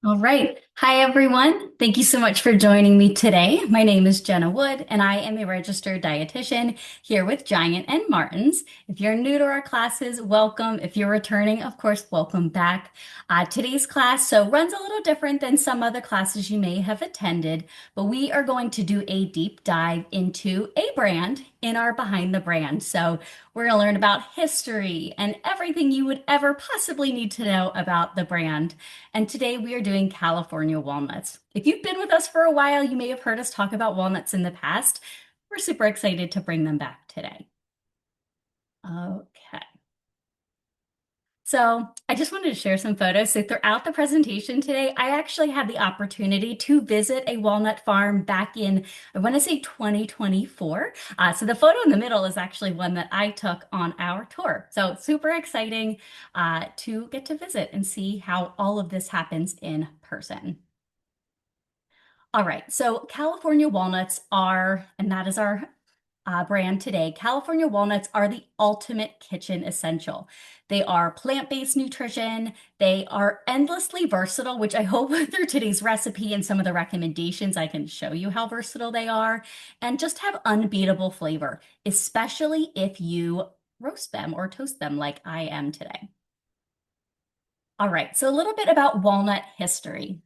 All right. Hi, everyone. Thank you so much for joining me today. My name is Jenna Wood, and I am a registered dietitian here with Giant and Martins. If you're new to our classes, welcome. If you're returning, of course, welcome back. Today's class runs a little different than some other classes you may have attended, but we are going to do a deep dive into a brand in our Behind the Brand. So we're going to learn about history and everything you would ever possibly need to know about the brand. And today we are doing California walnuts. If you've been with us for a while, you may have heard us talk about walnuts in the past. We're super excited to bring them back today. Okay. So I just wanted to share some photos. So throughout the presentation today, I actually had the opportunity to visit a walnut farm back in, I want to say 2024. So the photo in the middle is actually one that I took on our tour. So super exciting to get to visit and see how all of this happens in person. All right, so California walnuts are, and that is our brand today. California walnuts are the ultimate kitchen essential. They are plant-based nutrition. They are endlessly versatile, which I hope through today's recipe and some of the recommendations, I can show you how versatile they are, and just have unbeatable flavor, especially if you roast them or toast them like I am today. All right, so a little bit about walnut history.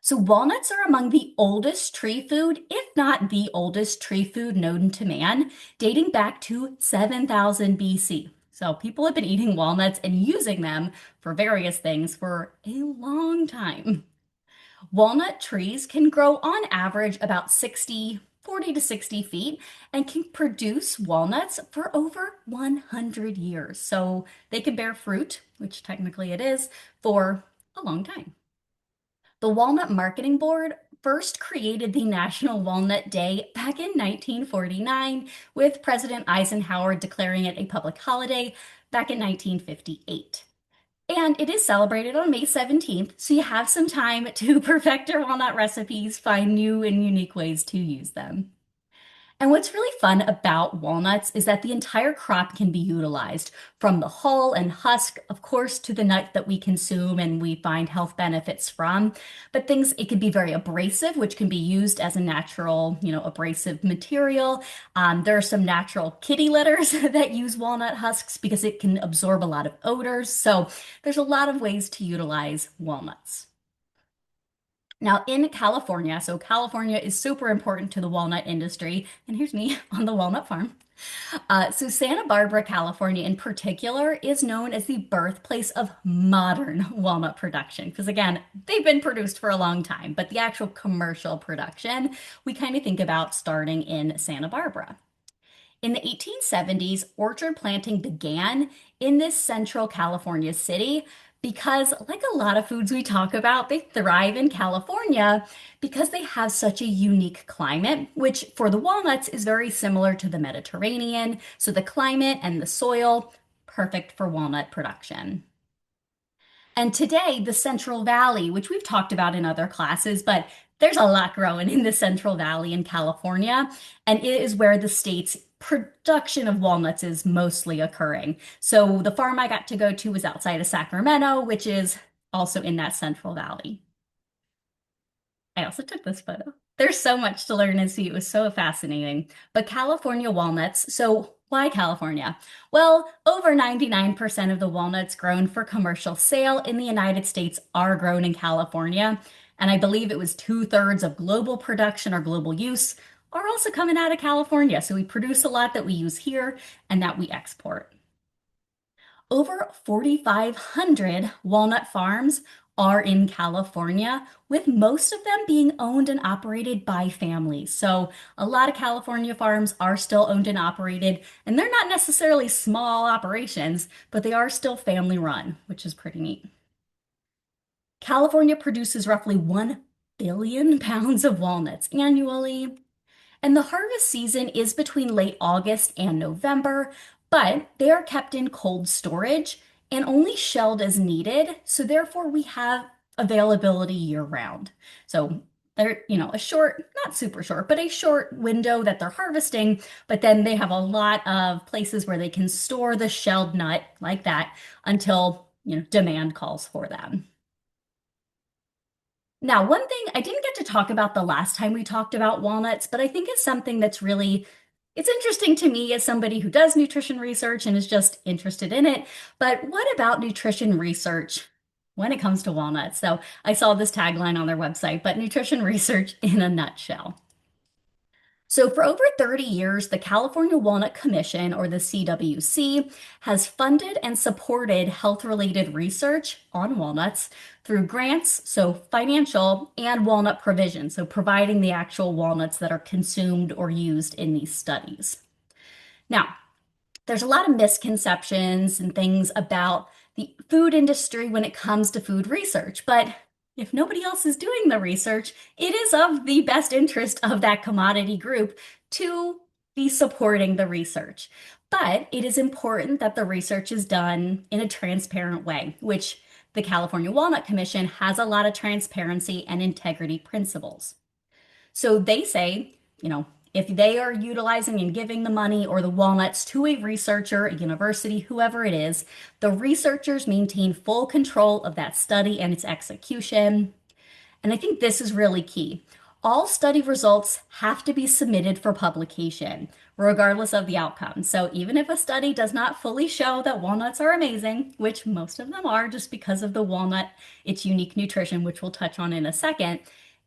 So walnuts are among the oldest tree food, if not the oldest tree food known to man, dating back to 7,000 BC. So people have been eating walnuts and using them for various things for a long time. Walnut trees can grow on average about 40 to 60 feet and can produce walnuts for over 100 years. So they can bear fruit, which technically it is, for a long time. The Walnut Marketing Board first created the National Walnut Day back in 1949, with President Eisenhower declaring it a public holiday back in 1958. And it is celebrated on May 17th, so you have some time to perfect your walnut recipes, find new and unique ways to use them. And what's really fun about walnuts is that the entire crop can be utilized, from the hull and husk, of course, to the nut that we consume and we find health benefits from. But it can be very abrasive, which can be used as a natural, abrasive material. There are some natural kitty litters that use walnut husks because it can absorb a lot of odors. So there's a lot of ways to utilize walnuts. Now, in California, so California is super important to the walnut industry, and here's me on the walnut farm. So, Santa Barbara, California, in particular, is known as the birthplace of modern walnut production. Because again, they've been produced for a long time, but the actual commercial production, we kind of think about starting in Santa Barbara. In the 1870s, orchard planting began in this central California city because, like a lot of foods we talk about, they thrive in California because they have such a unique climate, which for the walnuts is very similar to the Mediterranean. So the climate and the soil, perfect for walnut production. And today, the Central Valley, which we've talked about in other classes, but there's a lot growing in the Central Valley in California, and it is where the state's production of walnuts is mostly occurring. So the farm I got to go to was outside of Sacramento, which is also in that Central Valley. I also took this photo. There's so much to learn and see. It was so fascinating. But California walnuts, so why California? Well, over 99% of the walnuts grown for commercial sale in the United States are grown in California. And I believe it was two-thirds of global production or global use are also coming out of California. So we produce a lot that we use here and that we export. Over 4,500 walnut farms are in California, with most of them being owned and operated by families. So, a lot of California farms are still owned and operated, and they're not necessarily small operations, but they are still family run, which is pretty neat. California produces roughly 1 billion pounds of walnuts annually, and the harvest season is between late August and November, but they are kept in cold storage and only shelled as needed. So therefore we have availability year round. So they're, a short, not super short, but a short window that they're harvesting, but then they have a lot of places where they can store the shelled nut like that until, demand calls for them. Now, one thing I didn't get to talk about the last time we talked about walnuts, but I think is something that's really it's interesting to me as somebody who does nutrition research and is just interested in it. But what about nutrition research when it comes to walnuts? So I saw this tagline on their website, but nutrition research in a nutshell. So, for over 30 years, the California Walnut Commission, or the CWC, has funded and supported health related research on walnuts through grants, so financial, and walnut provision, so providing the actual walnuts that are consumed or used in these studies. Now, there's a lot of misconceptions and things about the food industry when it comes to food research. But if nobody else is doing the research, it is of the best interest of that commodity group to be supporting the research. But it is important that the research is done in a transparent way, which the California Walnut Commission has a lot of transparency and integrity principles. So they say, if they are utilizing and giving the money or the walnuts to a researcher, a university, whoever it is, the researchers maintain full control of that study and its execution. And I think this is really key. All study results have to be submitted for publication, regardless of the outcome. So even if a study does not fully show that walnuts are amazing, which most of them are just because of the walnut, its unique nutrition, which we'll touch on in a second,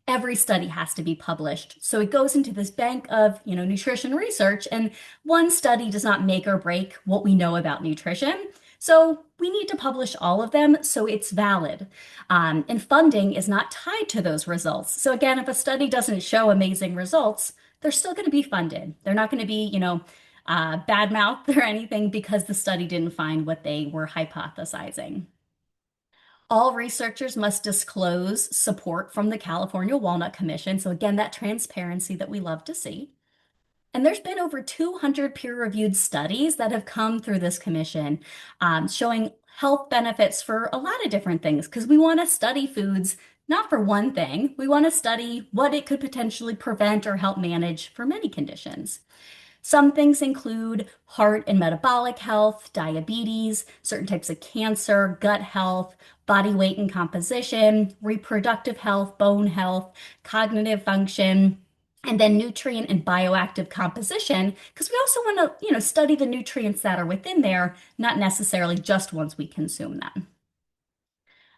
every study has to be published. So it goes into this bank of, nutrition research, and one study does not make or break what we know about nutrition. So we need to publish all of them so it's valid. And funding is not tied to those results. So again, if a study doesn't show amazing results, they're still going to be funded. They're not going to be, bad mouthed or anything because the study didn't find what they were hypothesizing. All researchers must disclose support from the California Walnut Commission. So, again, that transparency that we love to see. And there's been over 200 peer-reviewed studies that have come through this commission showing health benefits for a lot of different things because we want to study foods not for one thing. We want to study what it could potentially prevent or help manage for many conditions. Some things include heart and metabolic health, diabetes, certain types of cancer, gut health, body weight and composition, reproductive health, bone health, cognitive function, and then nutrient and bioactive composition, because we also want to, study the nutrients that are within there, not necessarily just once we consume them.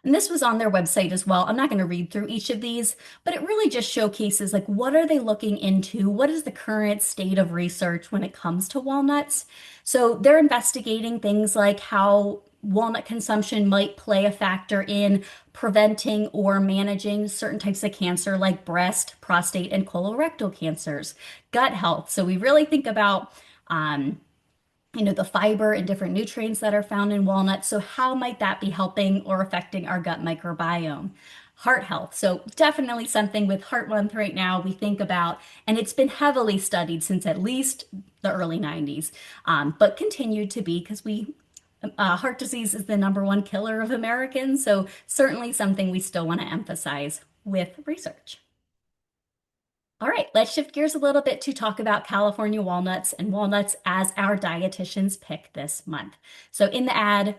And this was on their website as well. I'm not going to read through each of these, but it really just showcases like what are they looking into? What is the current state of research when it comes to walnuts? So they're investigating things like how walnut consumption might play a factor in preventing or managing certain types of cancer like breast, prostate, and colorectal cancers, gut health. So we really think about the fiber and different nutrients that are found in walnuts. So how might that be helping or affecting our gut microbiome? Heart health. So definitely something with Heart Month right now we think about, and it's been heavily studied since at least the early 90s, but continued to be because heart disease is the number one killer of Americans. So certainly something we still want to emphasize with research. All right, let's shift gears a little bit to talk about California walnuts and walnuts as our dietitian's pick this month. So in the ad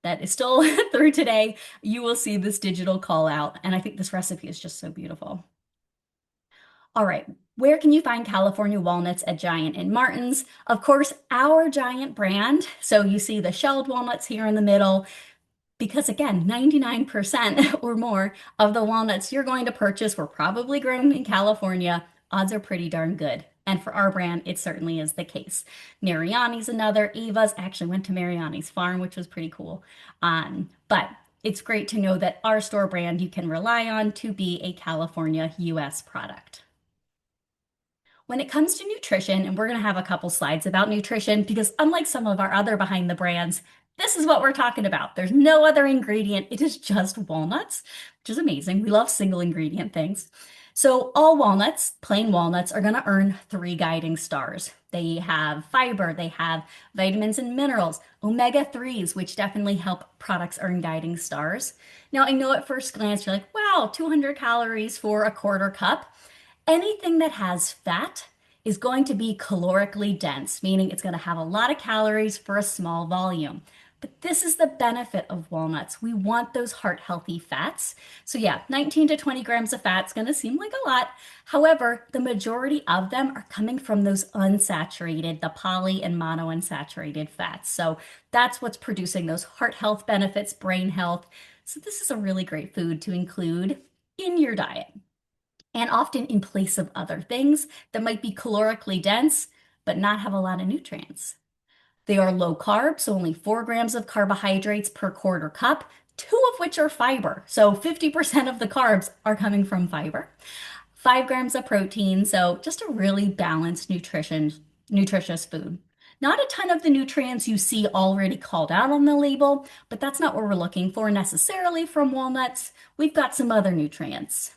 that is still through today, you will see this digital call out. And I think this recipe is just so beautiful. All right, where can you find California walnuts at Giant and Martin's? Of course, our Giant brand. So you see the shelled walnuts here in the middle because again, 99% or more of the walnuts you're going to purchase were probably grown in California. Odds are pretty darn good. And for our brand, it certainly is the case. Mariani's another. Eva's actually went to Mariani's farm, which was pretty cool. But it's great to know that our store brand you can rely on to be a California US product. When it comes to nutrition, and we're going to have a couple slides about nutrition because unlike some of our other behind the brands, this is what we're talking about. There's no other ingredient. It is just walnuts, which is amazing. We love single ingredient things. So all walnuts, plain walnuts, are going to earn 3 guiding stars. They have fiber, they have vitamins and minerals, omega-3s, which definitely help products earn guiding stars. Now, I know at first glance, you're like, wow, 200 calories for a quarter cup. Anything that has fat is going to be calorically dense, meaning it's going to have a lot of calories for a small volume. But this is the benefit of walnuts. We want those heart healthy fats. So yeah, 19 to 20 grams of fat is going to seem like a lot. However, the majority of them are coming from those unsaturated, the poly and monounsaturated fats. So that's what's producing those heart health benefits, brain health. So this is a really great food to include in your diet and often in place of other things that might be calorically dense but not have a lot of nutrients. They are low carb, so only 4 grams of carbohydrates per quarter cup, two of which are fiber. So 50% of the carbs are coming from fiber. 5 grams of protein, so just a really balanced nutritious food. Not a ton of the nutrients you see already called out on the label, but that's not what we're looking for necessarily from walnuts. We've got some other nutrients.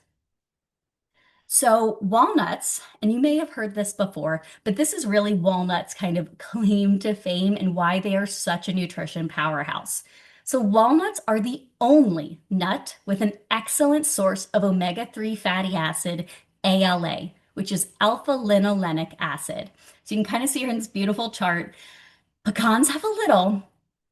So, walnuts, and you may have heard this before, but this is really walnuts' kind of claim to fame and why they are such a nutrition powerhouse. So, walnuts are the only nut with an excellent source of omega-3 fatty acid, ALA, which is alpha linolenic acid. So, you can kind of see here in this beautiful chart, pecans have a little,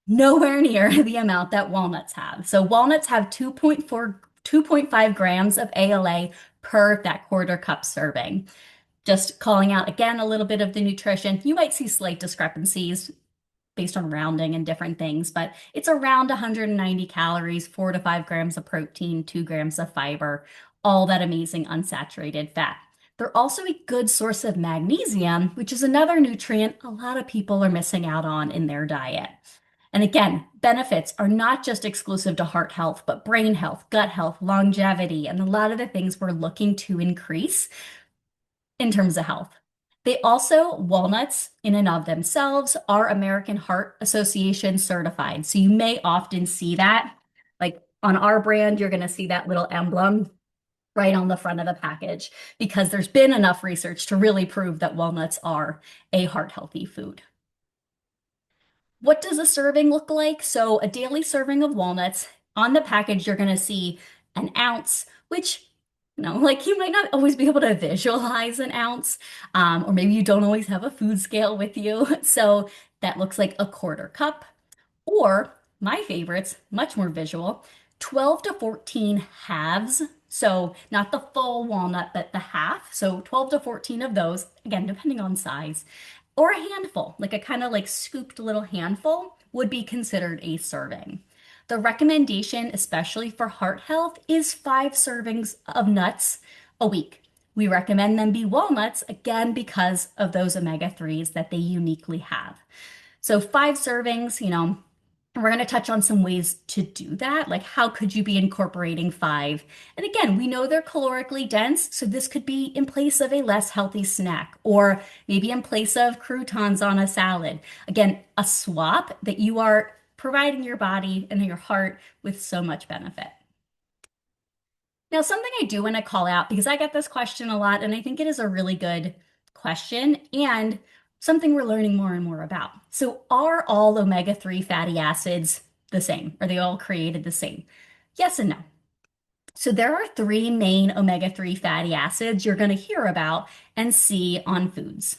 nowhere near the amount that walnuts have. So walnuts have 2.5 grams of ALA per that quarter cup serving. Just calling out again a little bit of the nutrition. You might see slight discrepancies based on rounding and different things, but it's around 190 calories, 4 to 5 grams of protein, 2 grams of fiber, all that amazing unsaturated fat. They're also a good source of magnesium, which is another nutrient a lot of people are missing out on in their diet. And again, benefits are not just exclusive to heart health, but brain health, gut health, longevity, and a lot of the things we're looking to increase in terms of health. They also, walnuts in and of themselves, are American Heart Association certified. So you may often see that. Like on our brand, you're going to see that little emblem right on the front of the package because there's been enough research to really prove that walnuts are a heart healthy food. What does a serving look like? So a daily serving of walnuts, on the package, you're going to see an ounce, which, like you might not always be able to visualize an ounce, or maybe you don't always have a food scale with you. So that looks like a quarter cup, or my favorites, much more visual, 12 to 14 halves. So not the full walnut, but the half. So 12 to 14 of those, again, depending on size, or a handful, like a kind of like scooped little handful would be considered a serving. The recommendation, especially for heart health, is 5 servings of nuts a week. We recommend them be walnuts, again, because of those omega-3s that they uniquely have. So 5 servings, we're going to touch on some ways to do that. Like, how could you be incorporating 5? And again, we know they're calorically dense, so this could be in place of a less healthy snack, or maybe in place of croutons on a salad. Again, a swap that you are providing your body and your heart with so much benefit. Now, something I do want to call out because I get this question a lot, and I think it is a really good question and something we're learning more and more about. So, are all omega-3 fatty acids the same? Are they all created the same? Yes and no. So, there are 3 main omega-3 fatty acids you're going to hear about and see on foods.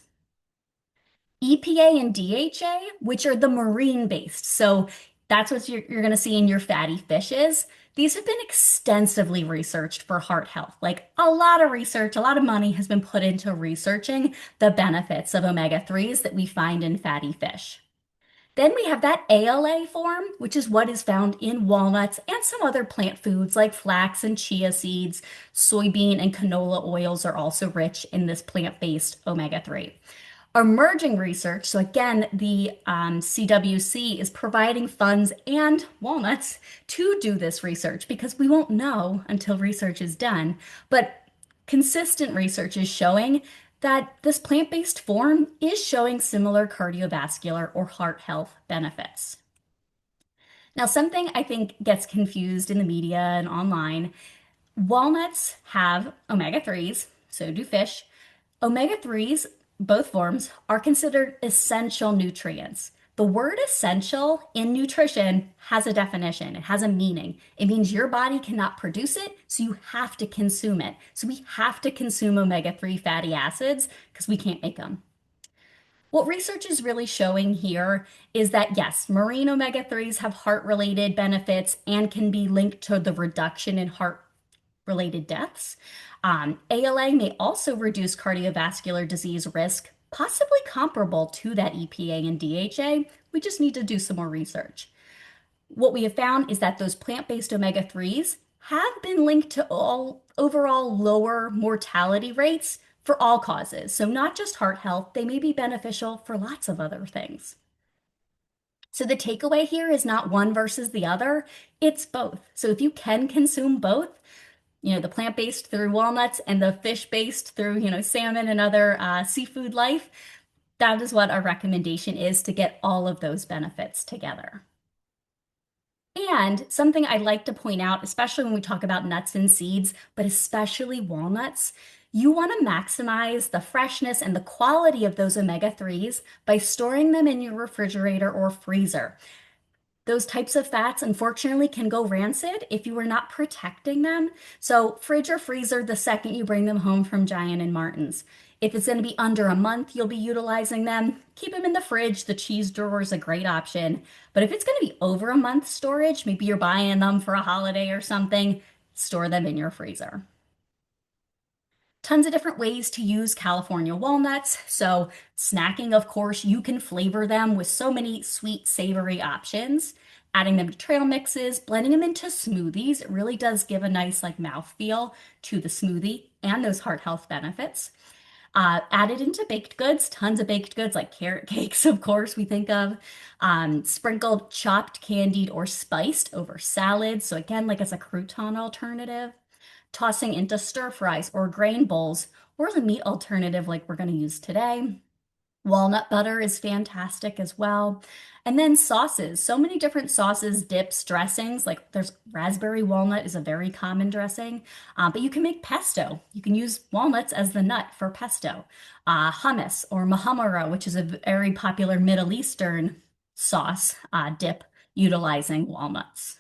EPA and DHA, which are the marine based. So, that's what you're going to see in your fatty fishes. These have been extensively researched for heart health. Like a lot of research, a lot of money has been put into researching the benefits of omega-3s that we find in fatty fish. Then we have that ALA form, which is what is found in walnuts and some other plant foods like flax and chia seeds. Soybean and canola oils are also rich in this plant-based omega-3. Emerging research, so again, the CWC is providing funds and walnuts to do this research because we won't know until research is done. But consistent research is showing that this plant-based form is showing similar cardiovascular or heart health benefits. Now, something I think gets confused in the media and online, walnuts have omega-3s, so do fish. Omega-3s, both forms, are considered essential nutrients. The word essential in nutrition has a definition, it has a meaning. It means your body cannot produce it, so you have to consume it. So we have to consume omega-3 fatty acids because we can't make them. What research is really showing here is that yes, marine omega-3s have heart-related benefits and can be linked to the reduction in heart-related deaths. ALA may also reduce cardiovascular disease risk, possibly comparable to that EPA and DHA. We just need to do some more research. What we have found is that those plant-based omega-3s have been linked to all overall lower mortality rates for all causes. So not just heart health, they may be beneficial for lots of other things. So the takeaway here is not one versus the other, it's both. So if you can consume both, the plant-based through walnuts and the fish-based through, salmon and other seafood life, that is what our recommendation is to get all of those benefits together. And something I'd like to point out, especially when we talk about nuts and seeds, but especially walnuts, you want to maximize the freshness and the quality of those omega-3s by storing them in your refrigerator or freezer. Those types of fats, unfortunately, can go rancid if you are not protecting them. So, fridge or freezer the second you bring them home from Giant and Martin's. If it's going to be under a month, you'll be utilizing them. Keep them in the fridge. The cheese drawer is a great option. But if it's going to be over a month storage, maybe you're buying them for a holiday or something, store them in your freezer. Tons of different ways to use California walnuts. So, snacking, of course, you can flavor them with so many sweet, savory options. Adding them to trail mixes, blending them into smoothies. It really does give a nice like mouthfeel to the smoothie and those heart health benefits. Added into baked goods, tons of baked goods like carrot cakes, of course, we think of. Sprinkled, chopped, candied, or spiced over salads. So, again, like as a crouton alternative. Tossing into stir fries or grain bowls, or the meat alternative like we're going to use today. Walnut butter is fantastic as well. And then sauces, so many different sauces, dips, dressings. Like there's raspberry walnut is a very common dressing, but you can make pesto. You can use walnuts as the nut for pesto. Hummus or mahamara, which is a very popular Middle Eastern sauce dip utilizing walnuts.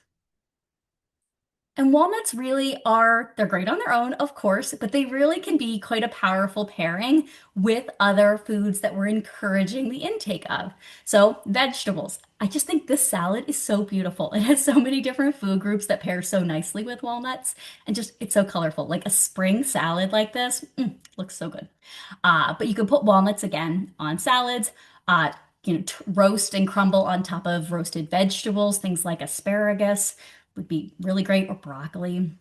And walnuts really are, they're great on their own, of course, but they really can be quite a powerful pairing with other foods that we're encouraging the intake of. So, vegetables. I just think this salad is so beautiful. It has so many different food groups that pair so nicely with walnuts, and just it's so colorful. Like a spring salad like this, looks so good. But you can put walnuts again on salads. Uh, Roast and crumble on top of roasted vegetables, things like asparagus would be really great, or broccoli.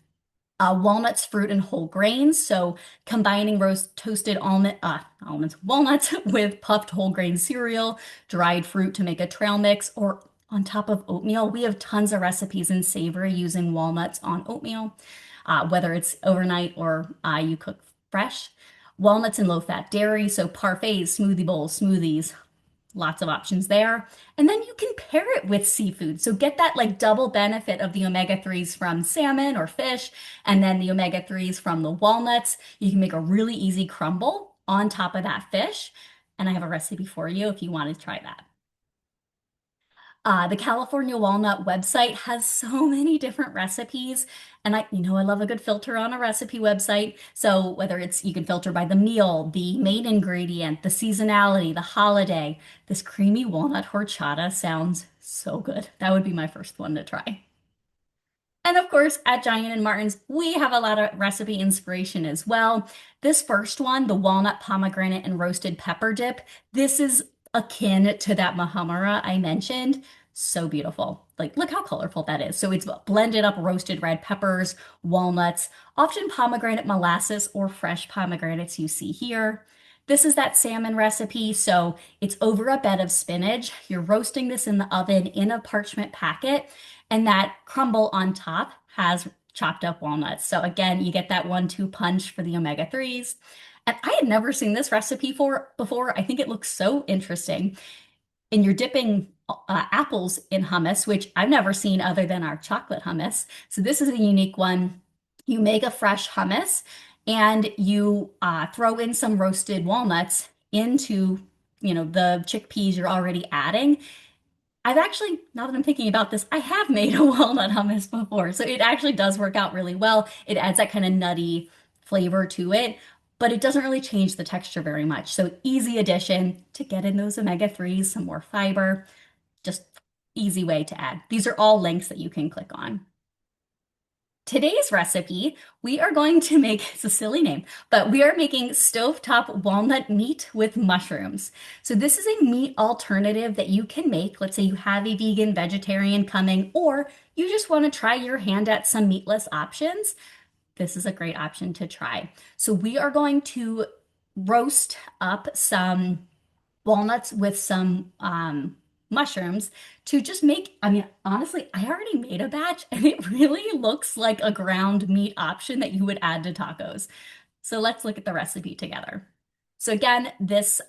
Walnuts, fruit, and whole grains. So combining roast toasted almonds, walnuts with puffed whole grain cereal, dried fruit to make a trail mix, or on top of oatmeal. We have tons of recipes in savory using walnuts on oatmeal, whether it's overnight or you cook fresh. Walnuts and low-fat dairy, so parfaits, smoothie bowls, smoothies, lots of options there. And then you can pair it with seafood. So get that like double benefit of the omega-3s from salmon or fish, and then the omega-3s from the walnuts. You can make a really easy crumble on top of that fish. And I have a recipe for you if you want to try that. The California Walnut website has so many different recipes, and I love a good filter on a recipe website. So whether it's you can filter by the meal, the main ingredient, the seasonality, the holiday, this creamy walnut horchata sounds so good. That would be my first one to try. And of course, at Giant and Martin's, we have a lot of recipe inspiration as well. This first one, the walnut pomegranate and roasted pepper dip, this is akin to that mahamara I mentioned. So beautiful. Like, look how colorful that is. So it's blended up roasted red peppers, walnuts, often pomegranate molasses or fresh pomegranates you see here. This is that salmon recipe. So it's over a bed of spinach. You're roasting this in the oven in a parchment packet, and that crumble on top has chopped up walnuts. So again, you get that 1-2 punch for the omega-3s. And I had never seen this recipe for before. I think it looks so interesting. And you're dipping apples in hummus, which I've never seen other than our chocolate hummus. So this is a unique one. You make a fresh hummus and you throw in some roasted walnuts into, the chickpeas you're already adding. I've actually, now that I'm thinking about this, I have made a walnut hummus before. So it actually does work out really well. It adds that kind of nutty flavor to it. but it doesn't really change the texture very much. So easy addition to get in those omega-3s, some more fiber, just easy way to add. These are all links that you can click on. Today's recipe, we are going to make, it's a silly name, but we are making stovetop walnut meat with mushrooms. So this is a meat alternative that you can make. Let's say you have a vegan, vegetarian coming, or you just want to try your hand at some meatless options. This is a great option to try. So we are going to roast up some walnuts with some mushrooms to just make, I mean, honestly, I already made a batch and it really looks like a ground meat option that you would add to tacos. So let's look at the recipe together. So again, this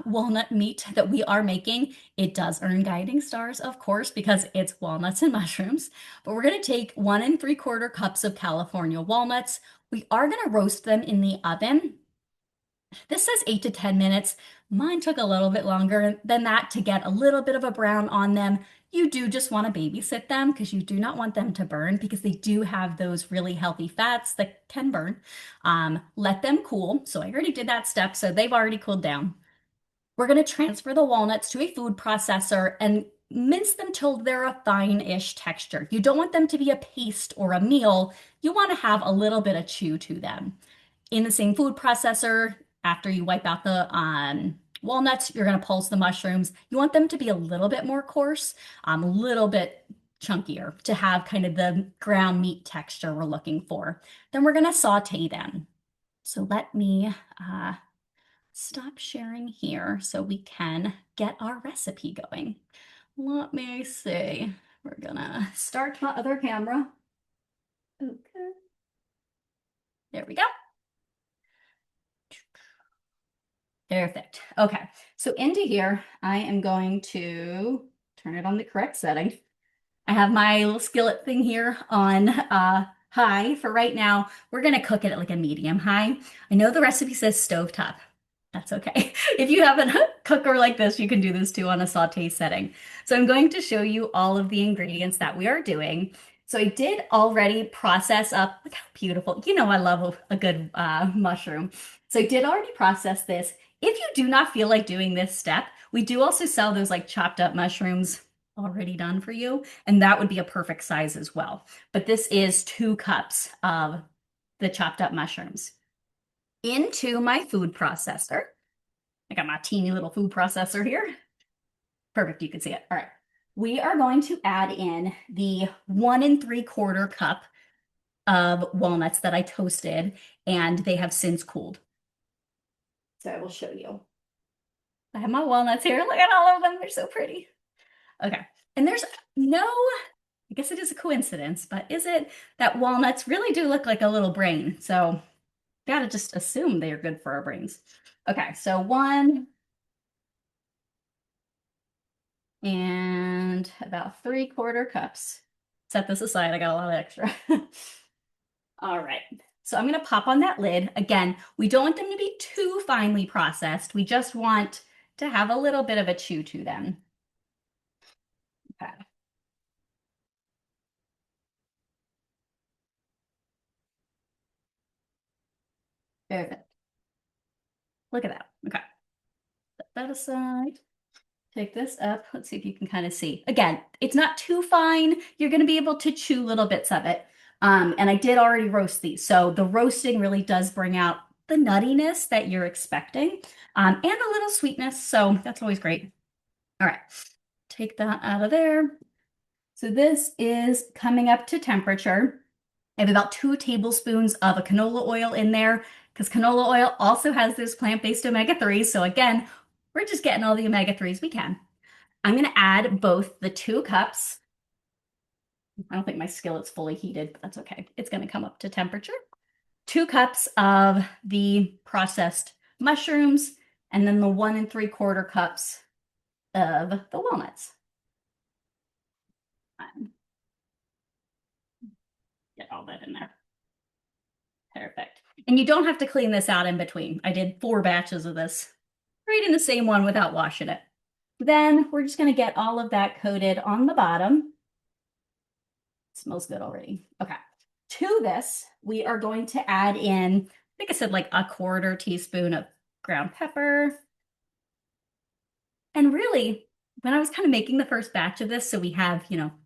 walnut meat that we are making, it does earn guiding stars, of course, because it's walnuts and mushrooms. But we're going to take 1 3/4 cups of California walnuts. We are going to roast them in the oven. This says 8 to 10 minutes. Mine took a little bit longer than that to get a little bit of a brown on them. You do just want to babysit them because you do not want them to burn because they do have those really healthy fats that can burn. Let them cool. So I already did that step, so they've already cooled down. We're going to transfer the walnuts to a food processor and mince them till they're a fine-ish texture. You don't want them to be a paste or a meal. You want to have a little bit of chew to them. In the same food processor, after you wipe out the walnuts, you're going to pulse the mushrooms. You want them to be a little bit more coarse, a little bit chunkier to have kind of the ground meat texture we're looking for. Then we're going to saute them. So let me stop sharing here so we can get our recipe going. Let me see. We're gonna start my other camera. Okay. There we go. Perfect. Okay, so into here, I am going to turn it on the correct setting. I have my little skillet thing here on high for right now. We're gonna cook it at like a medium high. I know the recipe says stovetop. That's okay. If you have a cooker like this, you can do this too on a saute setting. So I'm going to show you all of the ingredients that we are doing. So I did already process up, look how beautiful. You know I love a good mushroom. So I did already process this. If you do not feel like doing this step, we do also sell those like chopped up mushrooms already done for you, and that would be a perfect size as well. But this is 2 cups of the chopped up mushrooms. Into my food processor. I got my teeny little food processor here. Perfect, you can see it. All right. We are going to add in the 1 3/4 cup of walnuts that I toasted, and they have since cooled. So I will show you. I have my walnuts here. Look at all of them. They're so pretty. Okay. And there's no, I guess it is a coincidence, but is it that walnuts really do look like a little brain? So gotta just assume they are good for our brains. Okay, so 1 and about 3/4 cups. Set this aside, I got a lot of extra. All right, so I'm gonna pop on that lid. Again, we don't want them to be too finely processed. We just want to have a little bit of a chew to them. Okay. Perfect. Look at that. Okay. Set that aside. Take this up. Let's see if you can kind of see. Again, it's not too fine. You're going to be able to chew little bits of it. And I did already roast these. So the roasting really does bring out the nuttiness that you're expecting and a little sweetness. So that's always great. All right, take that out of there. So this is coming up to temperature. I have about 2 tablespoons of a canola oil in there because canola oil also has those plant-based omega-3s. So again, we're just getting all the omega-3s we can. I'm going to add both the 2 cups. I don't think my skillet's fully heated, but that's okay. It's going to come up to temperature. 2 cups of the processed mushrooms, and then the 1 3/4 cups of the walnuts. Get all that in there. Perfect. And you don't have to clean this out in between. I did 4 batches of this, right in the same one without washing it. Then we're just going to get all of that coated on the bottom. It smells good already. Okay. To this, we are going to add in think I said like a quarter teaspoon of ground pepper. And really, when I was kind of making the first batch of this, so we have,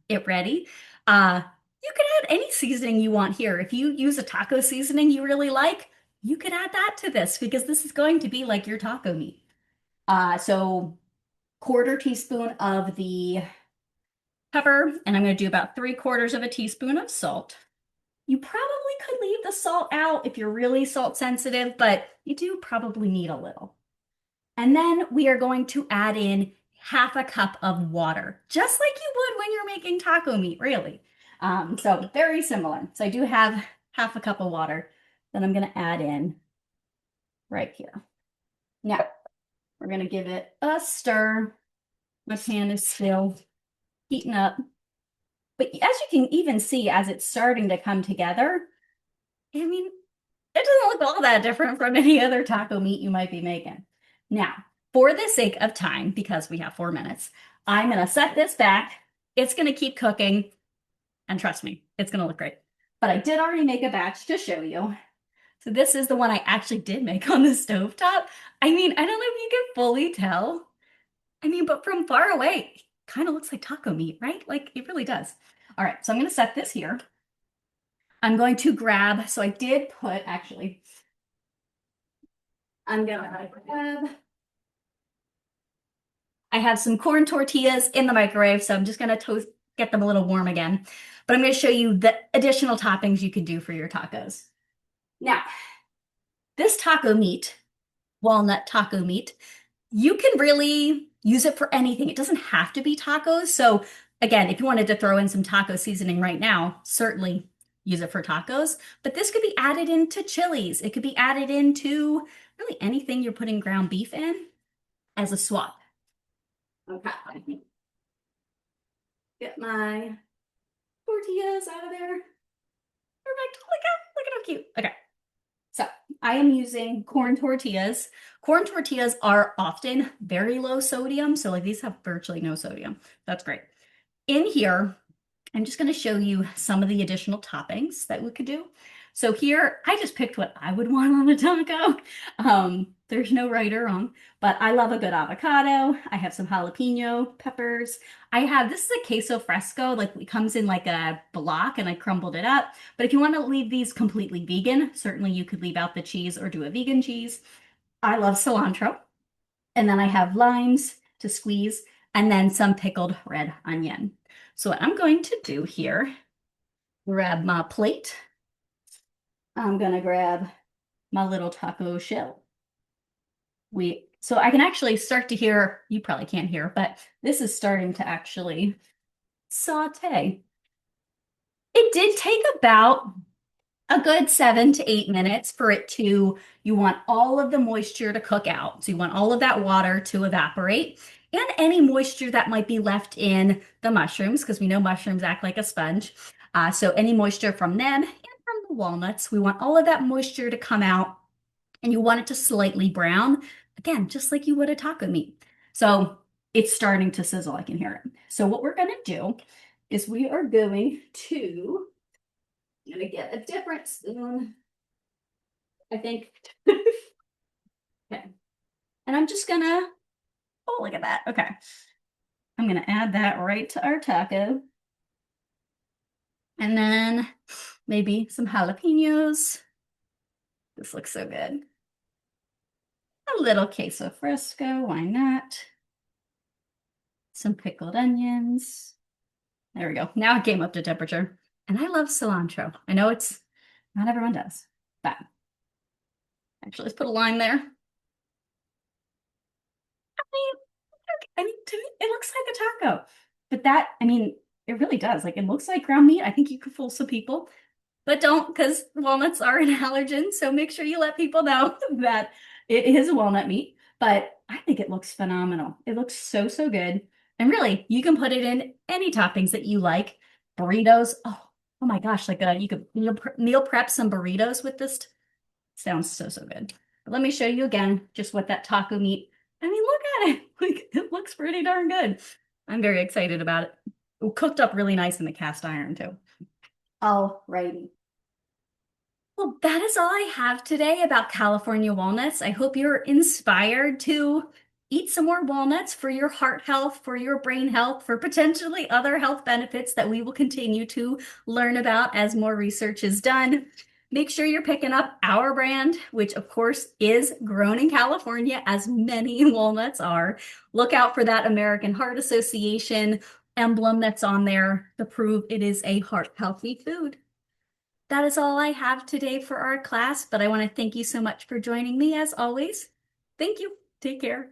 it ready, you can add any seasoning you want here. If you use a taco seasoning you really like, you could add that to this because this is going to be like your taco meat. So quarter teaspoon of the pepper, and I'm going to do about 3/4 of a teaspoon of salt. You probably could leave the salt out if you're really salt sensitive, but you do probably need a little. And then we are going to add in 1/2 cup of water, just like you would when you're making taco meat, really. So very similar. So I do have 1/2 cup of water that I'm going to add in right here. Now, we're going to give it a stir. My pan is still heating up. But as you can even see, as it's starting to come together, I mean, it doesn't look all that different from any other taco meat you might be making. Now, for the sake of time, because we have 4 minutes, I'm going to set this back. It's going to keep cooking. And trust me, it's going to look great. But I did already make a batch to show you. So this is the one I actually did make on the stovetop. I mean, I don't know if you can fully tell. I mean, but from far away, it kind of looks like taco meat, right? Like it really does. All right, so I'm going to set this here. I'm going to grab, so I did put, actually, I'm going to grab, I have some corn tortillas in the microwave, so I'm just going to toast, get them a little warm again. But I'm going to show you the additional toppings you can do for your tacos. Now, this taco meat, walnut taco meat, you can really use it for anything. It doesn't have to be tacos. So again, if you wanted to throw in some taco seasoning right now, certainly use it for tacos. But this could be added into chilies. It could be added into really anything you're putting ground beef in as a swap. Okay. Get my tortillas out of there. Perfect. Look at how cute. Okay. So I am using corn tortillas. Corn tortillas are often very low sodium. So like these have virtually no sodium. That's great. In here, I'm just going to show you some of the additional toppings that we could do. So here, I just picked what I would want on a taco. There's no right or wrong, but I love a good avocado. I have some jalapeno peppers. I have, this is a queso fresco, like it comes in like a block and I crumbled it up. But if you want to leave these completely vegan, certainly you could leave out the cheese or do a vegan cheese. I love cilantro. And then I have limes to squeeze and then some pickled red onion. So what I'm going to do here, grab my plate. I'm gonna grab my little taco shell. So I can actually start to hear, you probably can't hear, but this is starting to actually saute. It did take about a good 7 to 8 minutes for it to, you want all of the moisture to cook out. So you want all of that water to evaporate and any moisture that might be left in the mushrooms, because we know mushrooms act like a sponge. So any moisture from them and from the walnuts, we want all of that moisture to come out and you want it to slightly brown. Again, just like you would a taco meat. So it's starting to sizzle, I can hear it. So what we're gonna do is we are going to, I'm gonna get a different spoon, I think. Okay. And I'm just gonna, oh, look at that. Okay. I'm gonna add that right to our taco. And then maybe some jalapenos. This looks so good. A little queso fresco, why not? Some pickled onions. There we go. Now it came up to temperature. And I love cilantro. I know it's not everyone does, but actually let's put a line there. I mean, to me, it looks like a taco. But that, I mean, it really does. Like, it looks like ground meat. I think you could fool some people, but don't, because walnuts are an allergen. So make sure you let people know that it is walnut meat. But I think it looks phenomenal. It looks so, so good. And really, you can put it in any toppings that you like. Burritos. Oh my gosh, like you could meal prep some burritos with this. Sounds so, so good. But let me show you again just what that taco meat. I mean, look at it. Like, it looks pretty darn good. I'm very excited about it. It cooked up really nice in the cast iron too. Alrighty. Well, that is all I have today about California walnuts. I hope you're inspired to eat some more walnuts for your heart health, for your brain health, for potentially other health benefits that we will continue to learn about as more research is done. Make sure you're picking up our brand, which of course is grown in California, as many walnuts are. Look out for that American Heart Association emblem that's on there to prove it is a heart healthy food. That is all I have today for our class, but I want to thank you so much for joining me as always. Thank you. Take care.